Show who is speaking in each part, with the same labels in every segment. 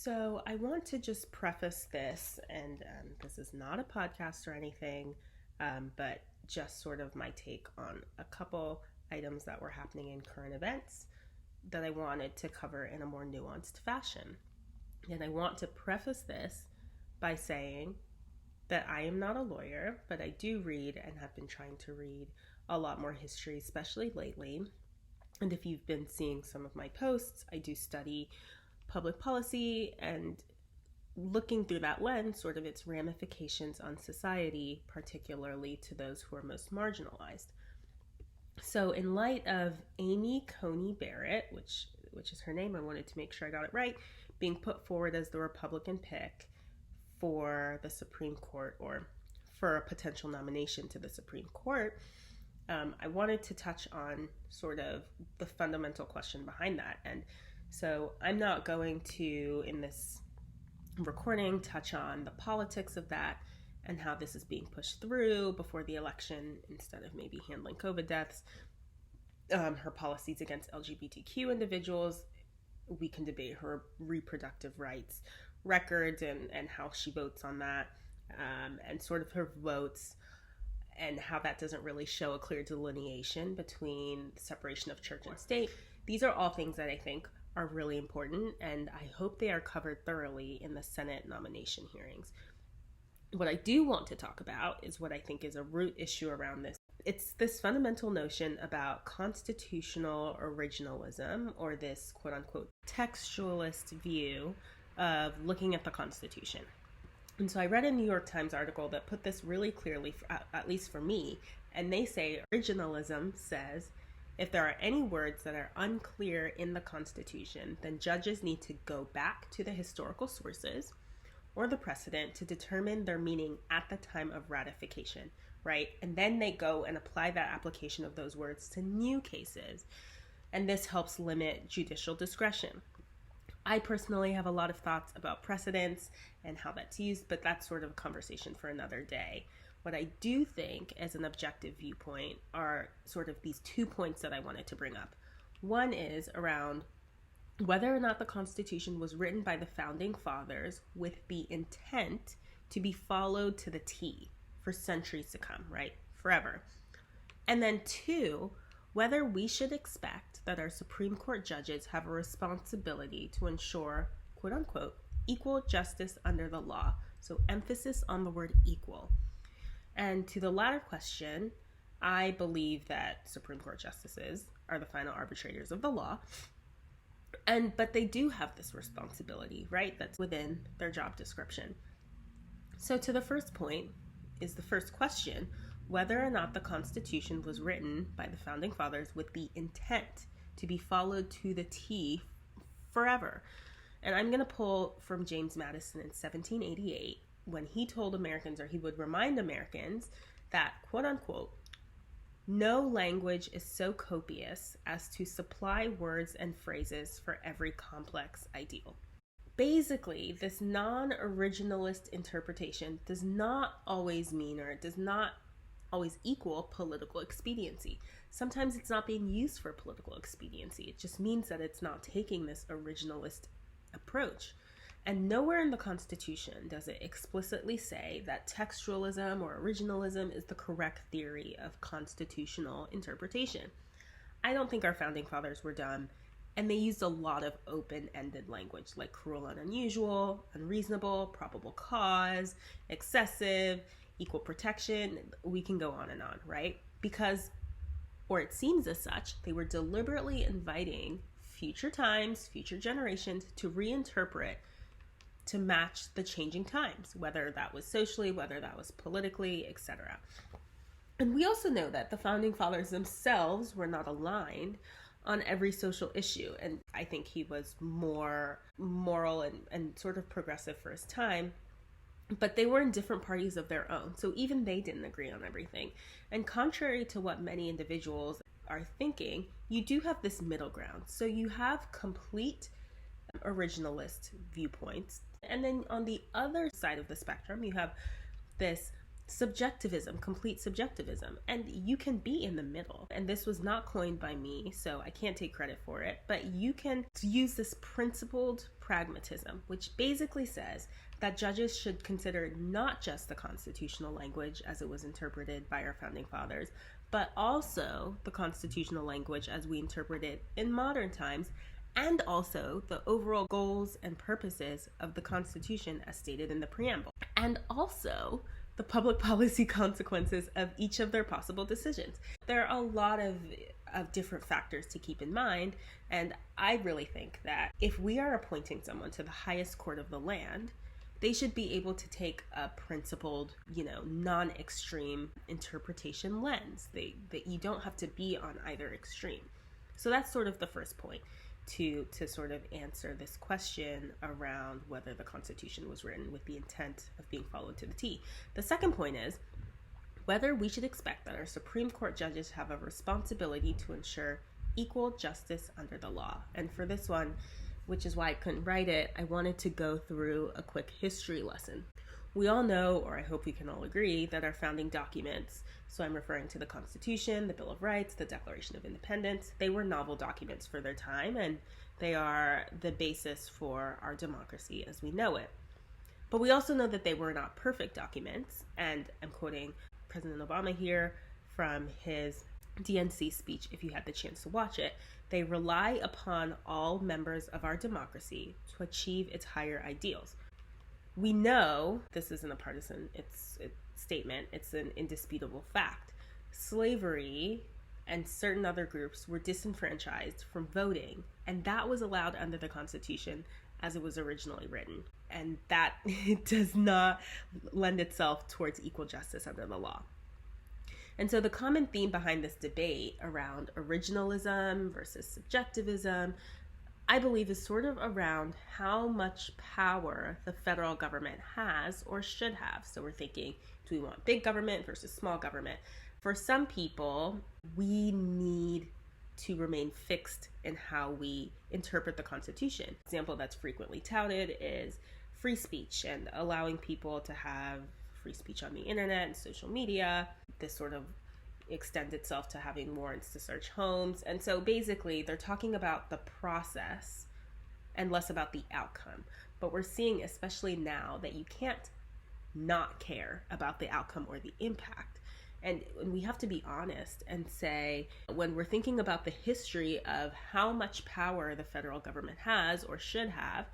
Speaker 1: So I want to just preface this, and this is not a podcast or anything, but just sort of my take on a couple items that were happening in current events that I wanted to cover in a more nuanced fashion. And I want to preface this by saying that I am not a lawyer, but I do read and have been trying to read a lot more history, especially lately. And if you've been seeing some of my posts, I do study public policy and looking through that lens, sort of its ramifications on society, particularly to those who are most marginalized. So in light of Amy Coney Barrett, which is her name, I wanted to make sure I got it right, being put forward as the Republican pick for the Supreme Court, or for a potential nomination to the Supreme Court, I wanted to touch on sort of the fundamental question behind that. And so I'm not going to, in this recording, touch on the politics of that and how this is being pushed through before the election instead of maybe handling COVID deaths. Her policies against LGBTQ individuals. We can debate her reproductive rights records and how she votes on that, and sort of her votes and how that doesn't really show a clear delineation between separation of church and state. These are all things that I think are really important, and I hope they are covered thoroughly in the Senate nomination hearings. What I do want to talk about is what I think is a root issue around this. It's this fundamental notion about constitutional originalism, or this quote-unquote textualist view of looking at the Constitution. And so I read a New York Times article that put this really clearly, at least for me, and they say originalism says if there are any words that are unclear in the Constitution, then judges need to go back to the historical sources or the precedent to determine their meaning at the time of ratification, right? And then they go and apply that application of those words to new cases. And this helps limit judicial discretion. I personally have a lot of thoughts about precedents and how that's used, but that's sort of a conversation for another day. What I do think as an objective viewpoint are sort of these 2 points that I wanted to bring up. One is around whether or not the Constitution was written by the founding fathers with the intent to be followed to the T for centuries to come, right? Forever. And then 2, whether we should expect that our Supreme Court judges have a responsibility to ensure, quote unquote, equal justice under the law. So emphasis on the word equal. And to the latter question, I believe that Supreme Court justices are the final arbitrators of the law. But they do have this responsibility, right? That's within their job description. So to the first point is the first question, whether or not the Constitution was written by the founding fathers with the intent to be followed to the T forever. And I'm going to pull from James Madison in 1788 when he told Americans, or he would remind Americans, that, quote unquote, no language is so copious as to supply words and phrases for every complex ideal. Basically, this non-originalist interpretation does not always mean, or it does not always equal political expediency. Sometimes it's not being used for political expediency. It just means that it's not taking this originalist approach. And nowhere in the Constitution does it explicitly say that textualism or originalism is the correct theory of constitutional interpretation. I don't think our founding fathers were dumb, and they used a lot of open-ended language like cruel and unusual, unreasonable, probable cause, excessive, equal protection. We can go on and on, right? Because, or it seems as such, they were deliberately inviting future times, future generations to reinterpret to match the changing times, whether that was socially, whether that was politically, etc. And we also know that the founding fathers themselves were not aligned on every social issue. And I think he was more moral and sort of progressive for his time, but they were in different parties of their own. So even they didn't agree on everything. And contrary to what many individuals are thinking, you do have this middle ground. So you have complete originalist viewpoints. And then on the other side of the spectrum, you have this subjectivism, complete subjectivism, and you can be in the middle. And this was not coined by me, so I can't take credit for it, but you can use this principled, pragmatism, which basically says that judges should consider not just the constitutional language as it was interpreted by our founding fathers, but also the constitutional language as we interpret it in modern times, and also the overall goals and purposes of the Constitution as stated in the preamble, and also the public policy consequences of each of their possible decisions. There are a lot of different factors to keep in mind, and I really think that if we are appointing someone to the highest court of the land, they should be able to take a principled, non-extreme interpretation lens. That you don't have to be on either extreme. So that's sort of the first point to sort of answer this question around whether the Constitution was written with the intent of being followed to the T. The second point is whether we should expect that our Supreme Court judges have a responsibility to ensure equal justice under the law. And for this one, which is why I couldn't write it, I wanted to go through a quick history lesson. We all know, or I hope we can all agree, that our founding documents, so I'm referring to the Constitution, the Bill of Rights, the Declaration of Independence, they were novel documents for their time, and they are the basis for our democracy as we know it. But we also know that they were not perfect documents, and I'm quoting President Obama here from his DNC speech, if you had the chance to watch it. They rely upon all members of our democracy to achieve its higher ideals. We know, this isn't a partisan statement, it's an indisputable fact. Slavery and certain other groups were disenfranchised from voting, and that was allowed under the Constitution as it was originally written. And that does not lend itself towards equal justice under the law. And so the common theme behind this debate around originalism versus subjectivism, I believe, is sort of around how much power the federal government has or should have. So we're thinking, do we want big government versus small government? For some people, we need to remain fixed in how we interpret the Constitution. An example that's frequently touted is free speech and allowing people to have free speech on the internet and social media. This sort of extends itself to having warrants to search homes. And so basically they're talking about the process and less about the outcome. But we're seeing, especially now, that you can't not care about the outcome or the impact. And we have to be honest and say, when we're thinking about the history of how much power the federal government has or should have,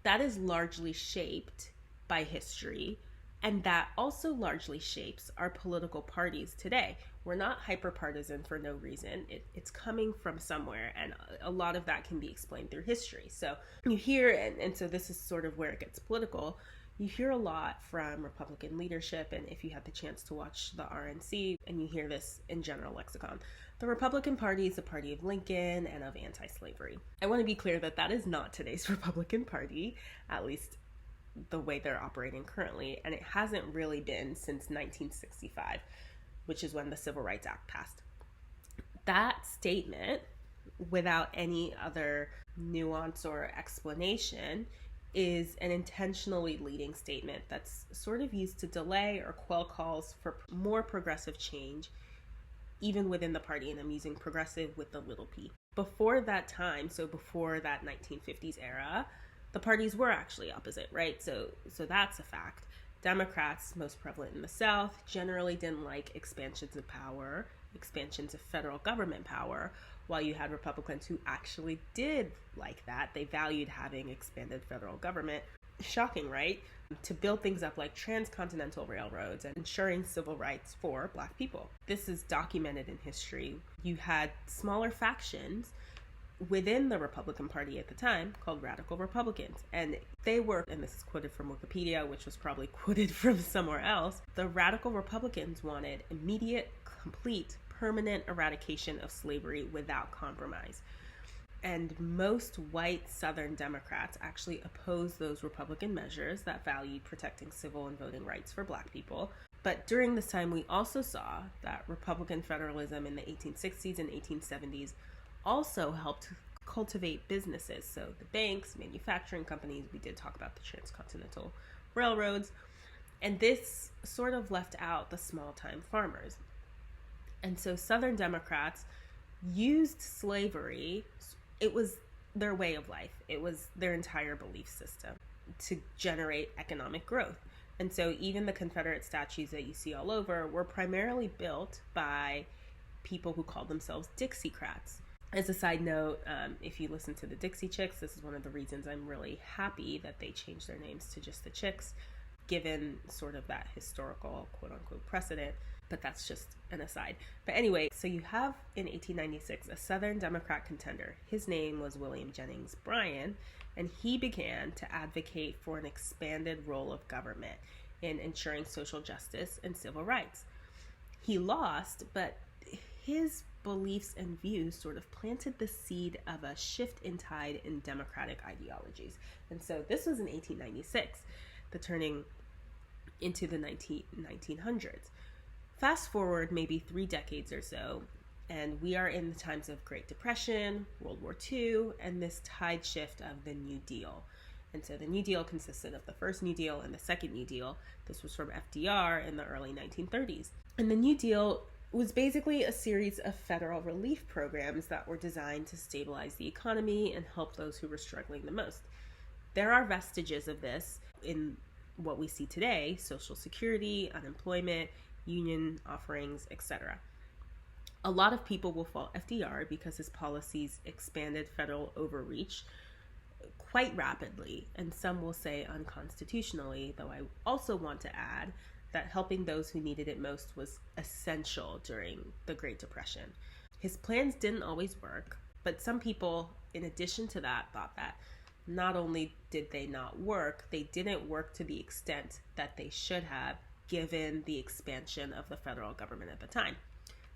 Speaker 1: that is largely shaped by history. And that also largely shapes our political parties today. We're not hyper-partisan for no reason. It's coming from somewhere, and a lot of that can be explained through history. So you hear, and so this is sort of where it gets political, you hear a lot from Republican leadership, and if you had the chance to watch the RNC, and you hear this in general lexicon, the Republican Party is the party of Lincoln and of anti-slavery. I want to be clear that that is not today's Republican Party, at least the way they're operating currently, and it hasn't really been since 1965, which is when the Civil Rights Act passed. That statement, without any other nuance or explanation, is an intentionally leading statement that's sort of used to delay or quell calls for more progressive change, even within the party, and I'm using progressive with the little p. Before that time, so before that 1950s era, the parties were actually opposite, right? So that's a fact. Democrats, most prevalent in the South, generally didn't like expansions of power, expansions of federal government power, while you had Republicans who actually did like that. They valued having expanded federal government. Shocking, right? To build things up like transcontinental railroads and ensuring civil rights for Black people. This is documented in history. You had smaller factions within the Republican Party at the time called Radical Republicans. And they were, and this is quoted from Wikipedia, which was probably quoted from somewhere else, the Radical Republicans wanted immediate, complete, permanent eradication of slavery without compromise. And most white Southern Democrats actually opposed those Republican measures that valued protecting civil and voting rights for Black people. But during this time, we also saw that Republican federalism in the 1860s and 1870s also helped cultivate businesses. So the banks, manufacturing companies, we did talk about the transcontinental railroads, and this sort of left out the small-time farmers. And so Southern Democrats used slavery. It was their way of life. It was their entire belief system to generate economic growth. And so even the Confederate statues that you see all over were primarily built by people who called themselves Dixiecrats. As a side note, if you listen to the Dixie Chicks, this is one of the reasons I'm really happy that they changed their names to just the Chicks, given sort of that historical quote-unquote precedent. But that's just an aside. But anyway, so you have in 1896 a Southern Democrat contender. His name was William Jennings Bryan, and he began to advocate for an expanded role of government in ensuring social justice and civil rights. He lost, but his beliefs and views sort of planted the seed of a shift in tide in democratic ideologies. And so this was in 1896, the turning into the 1900s. Fast forward maybe 3 decades or so, and we are in the times of Great Depression, World War II, and this tide shift of the New Deal. And so the New Deal consisted of the first New Deal and the second New Deal. This was from FDR in the early 1930s. And the New Deal was basically a series of federal relief programs that were designed to stabilize the economy and help those who were struggling the most. There are vestiges of this in what we see today: Social Security, unemployment, union offerings, etc. A lot of people will fault FDR because his policies expanded federal overreach quite rapidly, and some will say unconstitutionally, though I also want to add that helping those who needed it most was essential during the Great Depression. His plans didn't always work, but some people, in addition to that, thought that not only did they not work, they didn't work to the extent that they should have, given the expansion of the federal government at the time.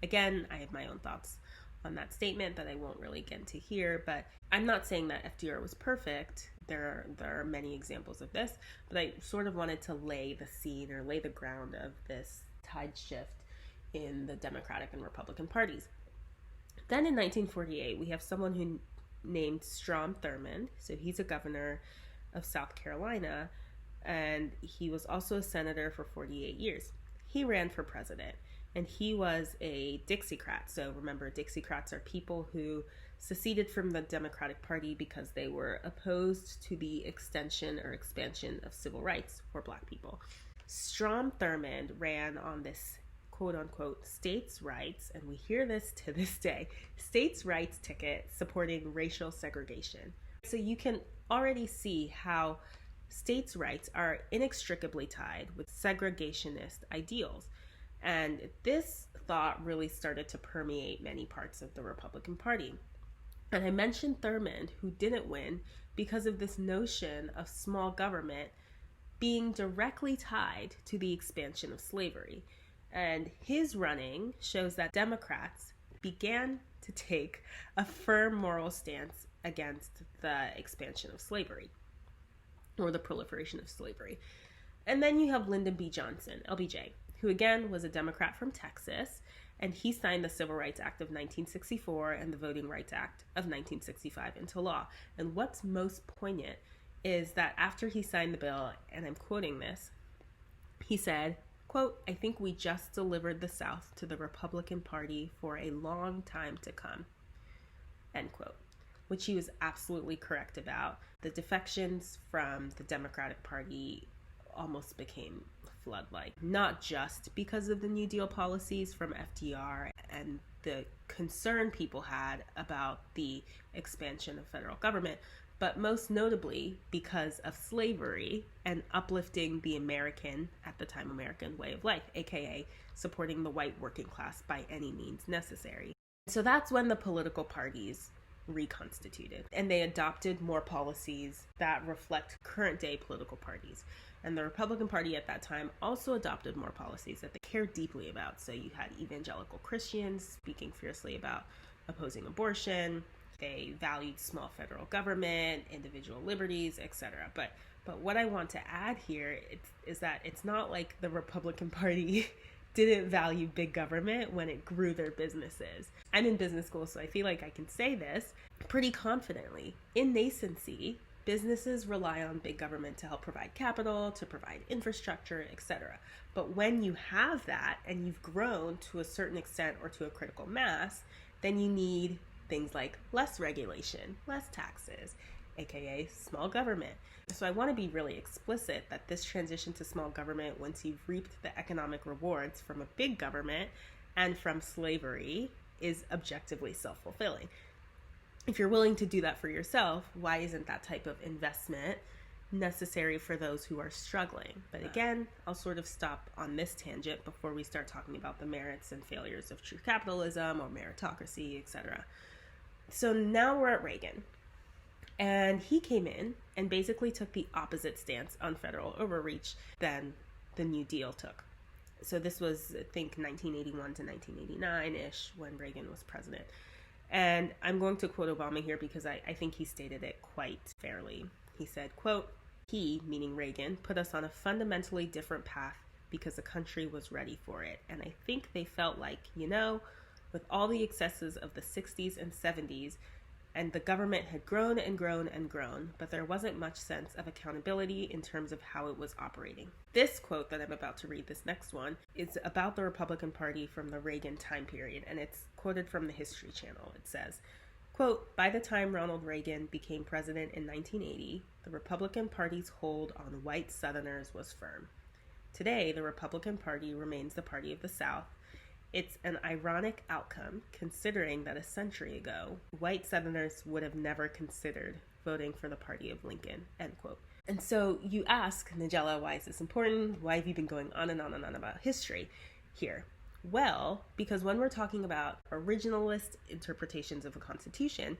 Speaker 1: Again, I have my own thoughts on that statement that I won't really get into here, but I'm not saying that FDR was perfect. There are many examples of this, but I sort of wanted to lay the scene or lay the ground of this tide shift in the Democratic and Republican parties. Then in 1948, we have someone who named Strom Thurmond. So he's a governor of South Carolina, and he was also a senator for 48 years. He ran for president, and he was a Dixiecrat. So remember, Dixiecrats are people who seceded from the Democratic Party because they were opposed to the extension or expansion of civil rights for Black people. Strom Thurmond ran on this quote-unquote states' rights, and we hear this to this day, states' rights ticket supporting racial segregation. So you can already see how states' rights are inextricably tied with segregationist ideals. And this thought really started to permeate many parts of the Republican Party. And I mentioned Thurmond, who didn't win because of this notion of small government being directly tied to the expansion of slavery. And his running shows that Democrats began to take a firm moral stance against the expansion of slavery, or the proliferation of slavery. And then you have Lyndon B. Johnson, LBJ, who again was a Democrat from Texas, and he signed the Civil Rights Act of 1964 and the Voting Rights Act of 1965 into law. And what's most poignant is that after he signed the bill, and I'm quoting this, he said, quote, "I think we just delivered the South to the Republican Party for a long time to come," end quote, which he was absolutely correct about. The defections from the Democratic Party almost became flood-like, not just because of the New Deal policies from FDR and the concern people had about the expansion of federal government, but most notably because of slavery and uplifting the American, at the time American, way of life, aka supporting the white working class by any means necessary. So that's when the political parties reconstituted, and they adopted more policies that reflect current day political parties. And the Republican Party at that time also adopted more policies that they cared deeply about. So you had evangelical Christians speaking fiercely about opposing abortion. They valued small federal government, individual liberties, etc. But what I want to add here is that it's not like the Republican Party didn't value big government when it grew their businesses. I'm in business school, so I feel like I can say this pretty confidently. In nascency, businesses rely on big government to help provide capital, to provide infrastructure, etc. But when you have that and you've grown to a certain extent or to a critical mass, then you need things like less regulation, less taxes, aka small government. So I want to be really explicit that this transition to small government, once you've reaped the economic rewards from a big government and from slavery, is objectively self-fulfilling. If you're willing to do that for yourself, why isn't that type of investment necessary for those who are struggling? But again, I'll sort of stop on this tangent before we start talking about the merits and failures of true capitalism or meritocracy, etc. So now we're at Reagan. And he came in and basically took the opposite stance on federal overreach than the New Deal took. So this was, I think, 1981 to 1989-ish when Reagan was president. And I'm going to quote Obama here because I think he stated it quite fairly. He said, quote, "He," meaning Reagan, "put us on a fundamentally different path because the country was ready for it. And I think they felt like, with all the excesses of the 60s and 70s, and the government had grown and grown and grown, but there wasn't much sense of accountability in terms of how it was operating." This quote that I'm about to read, this next one, is about the Republican Party from the Reagan time period, and it's quoted from the History Channel. It says, quote, "By the time Ronald Reagan became president in 1980, the Republican Party's hold on white Southerners was firm. Today, the Republican Party remains the party of the South. It's an ironic outcome, considering that a century ago, white Southerners would have never considered voting for the party of Lincoln," end quote. And so you ask, Nigella, why is this important? Why have you been going on and on and on about history here? Well, because when we're talking about originalist interpretations of the Constitution,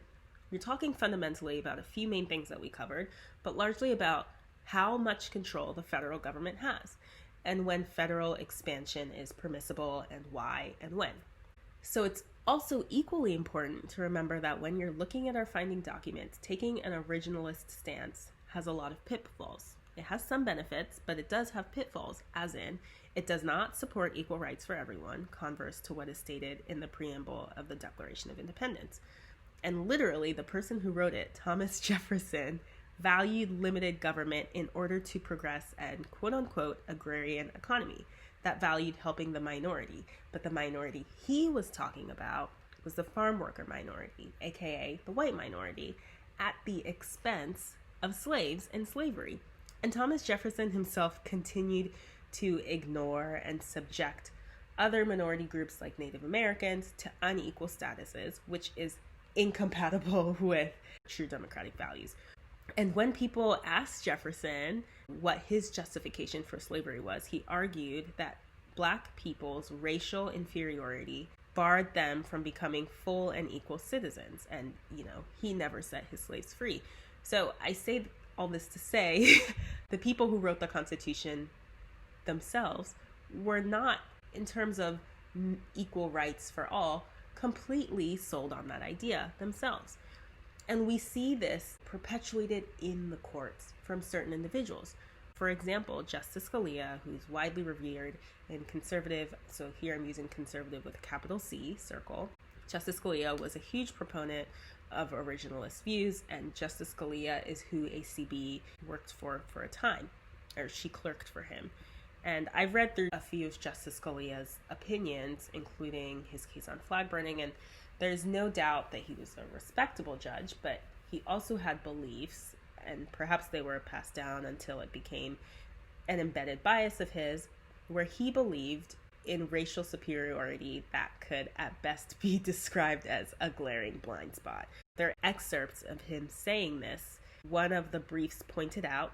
Speaker 1: you're talking fundamentally about a few main things that we covered, but largely about how much control the federal government has, and when federal expansion is permissible, and why and when. So it's also equally important to remember that when you're looking at our founding documents, taking an originalist stance has a lot of pitfalls. It has some benefits, but it does have pitfalls, as in, it does not support equal rights for everyone, converse to what is stated in the preamble of the Declaration of Independence. And literally, the person who wrote it, Thomas Jefferson, valued limited government in order to progress an quote-unquote agrarian economy that valued helping the minority. But the minority he was talking about was the farm worker minority, aka the white minority, at the expense of slaves and slavery. And Thomas Jefferson himself continued to ignore and subject other minority groups like Native Americans to unequal statuses, which is incompatible with true democratic values. And when people asked Jefferson what his justification for slavery was, he argued that Black people's racial inferiority barred them from becoming full and equal citizens. And, he never set his slaves free. So I say all this to say the people who wrote the Constitution themselves were not, in terms of equal rights for all, completely sold on that idea themselves. And we see this perpetuated in the courts from certain individuals. For example, Justice Scalia, who's widely revered in conservative, so here I'm using conservative with a capital C, circle. Justice Scalia was a huge proponent of originalist views, and Justice Scalia is who ACB worked for a time, or she clerked for him. And I've read through a few of Justice Scalia's opinions, including his case on flag burning, and there's no doubt that he was a respectable judge, but he also had beliefs, and perhaps they were passed down until it became an embedded bias of his, where he believed in racial superiority that could at best be described as a glaring blind spot. There are excerpts of him saying this. One of the briefs pointed out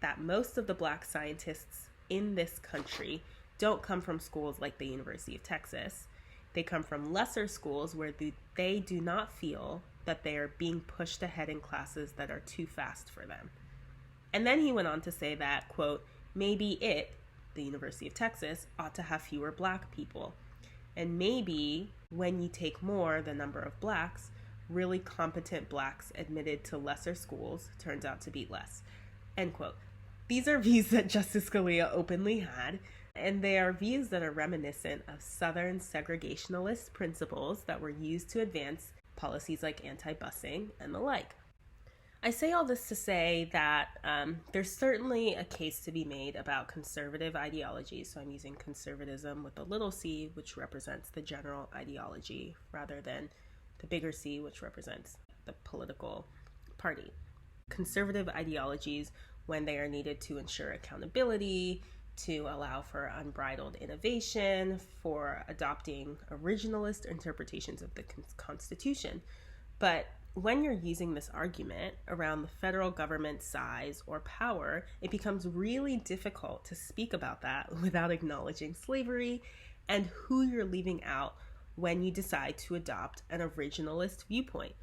Speaker 1: that most of the Black scientists in this country don't come from schools like the University of Texas. They come from lesser schools where they do not feel that they are being pushed ahead in classes that are too fast for them. And then he went on to say that, quote, maybe the University of Texas, ought to have fewer Black people. And maybe when you take more the number of Blacks, really competent Blacks admitted to lesser schools turns out to be less, end quote. These are views that Justice Scalia openly had, and they are views that are reminiscent of Southern segregationalist principles that were used to advance policies like anti-busing and the like. I say all this to say that there's certainly a case to be made about conservative ideology. So I'm using conservatism with a little c, which represents the general ideology rather than the bigger C, which represents the political party. Conservative ideologies, when they are needed to ensure accountability, to allow for unbridled innovation, for adopting originalist interpretations of the Constitution. But when you're using this argument around the federal government's size or power, it becomes really difficult to speak about that without acknowledging slavery and who you're leaving out when you decide to adopt an originalist viewpoint.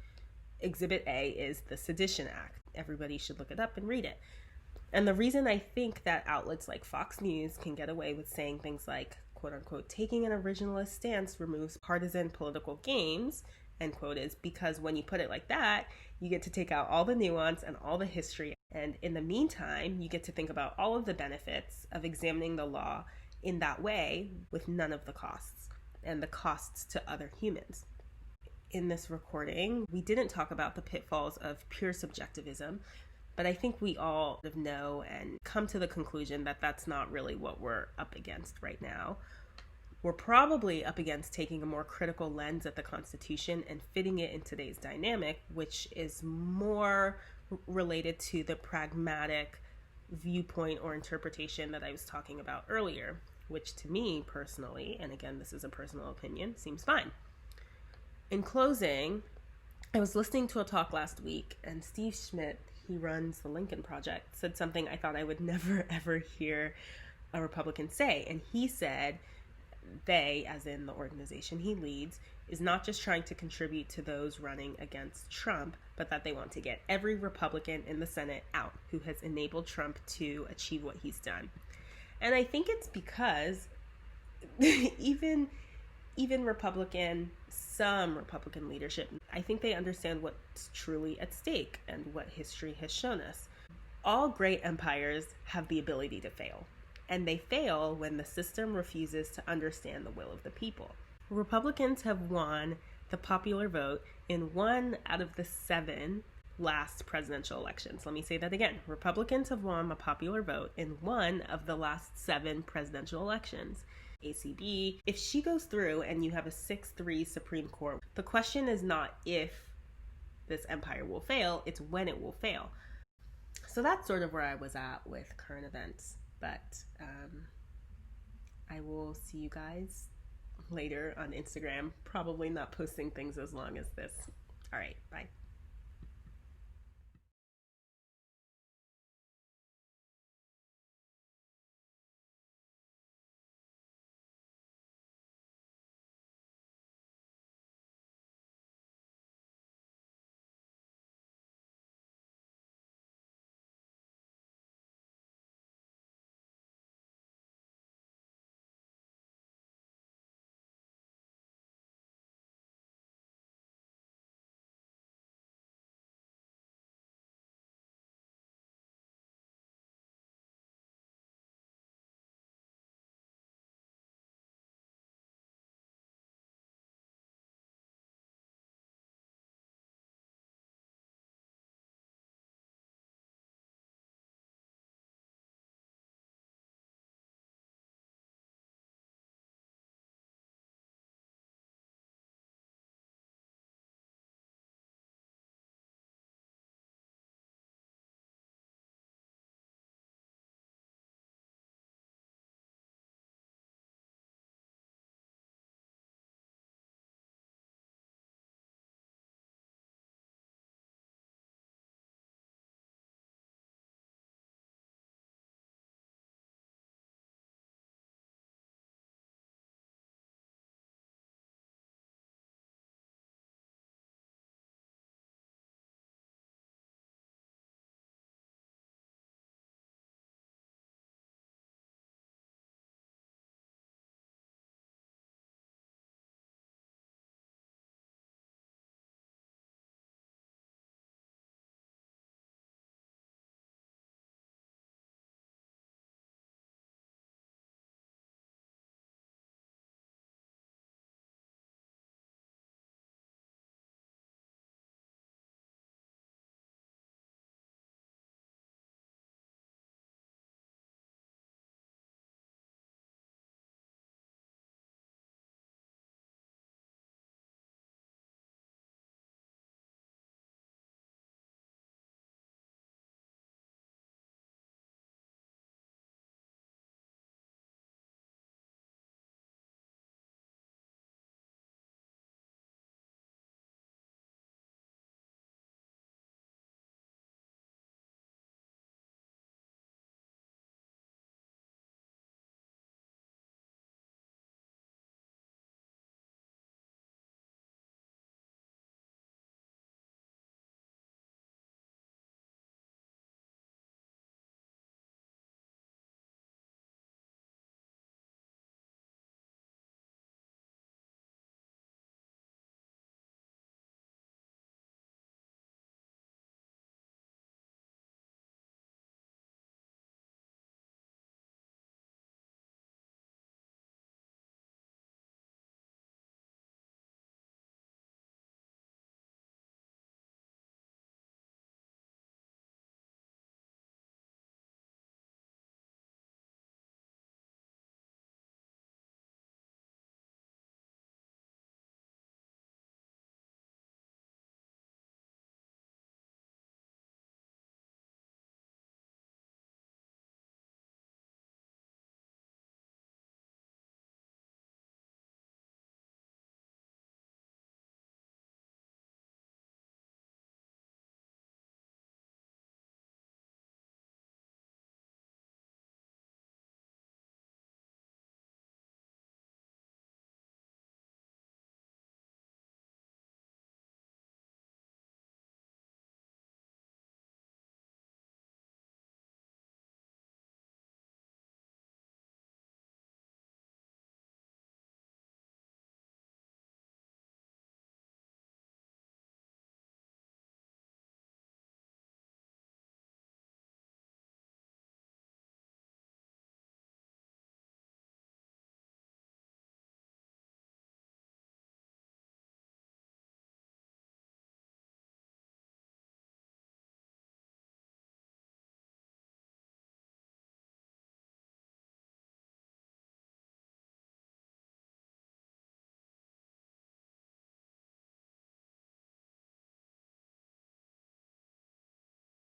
Speaker 1: Exhibit A is the Sedition Act. Everybody should look it up and read it. And the reason I think that outlets like Fox News can get away with saying things like, quote unquote, taking an originalist stance removes partisan political games, end quote, is because when you put it like that, you get to take out all the nuance and all the history. And in the meantime, you get to think about all of the benefits of examining the law in that way with none of the costs and the costs to other humans. In this recording, we didn't talk about the pitfalls of pure subjectivism, but I think we all know and come to the conclusion that that's not really what we're up against right now. We're probably up against taking a more critical lens at the Constitution and fitting it in today's dynamic, which is more related to the pragmatic viewpoint or interpretation that I was talking about earlier, which to me personally, and again, this is a personal opinion, seems fine. In closing, I was listening to a talk last week, and Steve Schmidt, he runs the Lincoln Project, said something I thought I would never ever hear a Republican say. And he said they, as in the organization he leads, is not just trying to contribute to those running against Trump, but that they want to get every Republican in the Senate out who has enabled Trump to achieve what he's done. And I think it's because even some Republican leadership, I think they understand what's truly at stake and what history has shown us. All great empires have the ability to fail, and they fail when the system refuses to understand the will of the people. Republicans have won the popular vote in 1 out of the 7 last presidential elections. Let me say that again. Republicans have won the popular vote in 1 of the last 7 presidential elections. ACB, if she goes through and you have a 6-3 Supreme Court, the question is not if this empire will fail, it's when it will fail. So that's sort of where I was at with current events, but I will see you guys later on Instagram, probably not posting things as long as this. All right, bye.